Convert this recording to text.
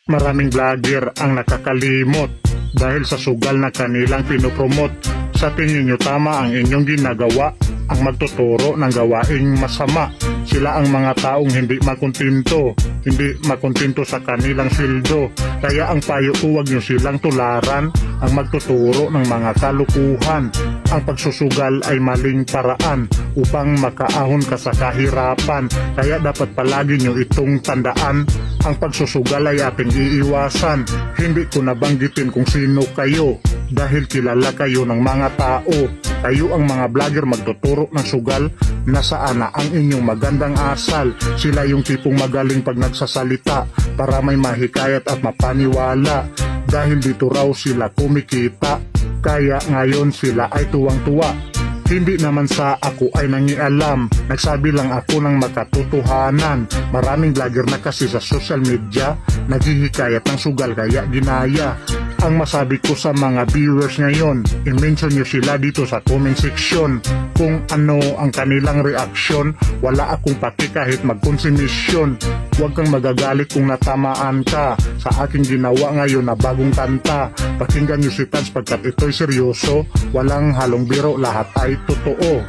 Maraming vlogger ang nakakalimot dahil sa sugal na kanilang pinopromote. Sa tingin nyo tama ang inyong ginagawa, ang magtuturo ng gawaing masama. Sila ang mga taong hindi makontento sa kanilang sildo. Kaya ang payo ko, huwag nyo silang tularan, ang magtuturo ng mga kalukuhan. Ang pagsusugal ay maling paraan upang makaahon ka sa kahirapan. Kaya dapat palagi nyo itong tandaan, ang pagsusugal ay ating iiwasan. Hindi ko nabanggitin kung sino kayo dahil kilala kayo ng mga tao. Kayo ang mga vlogger magtuturo ng sugal, nasaan na ang inyong magandang asal? Sila yung tipong magaling pag nagsasalita para may mahikayat at mapaniwala. Dahil dito raw sila kumikita, kaya ngayon sila ay tuwang-tuwa. Hindi naman sa ako ay nangialam, nagsabi lang ako ng makatotohanan. Maraming vlogger na kasi sa social media naghihikayat ng sugal kaya ginaya. Ang masabi ko sa mga viewers ngayon, i-mention nyo sila dito sa comment section kung ano ang kanilang reaksyon. Wala akong paki kahit magkonsumisyon. Huwag kang magagalit kung natamaan ka sa aking ginawa ngayon na bagong kanta. Pakinggan nyo si Tans pagkat ito'y seryoso, walang halong biro, lahat ay totoo.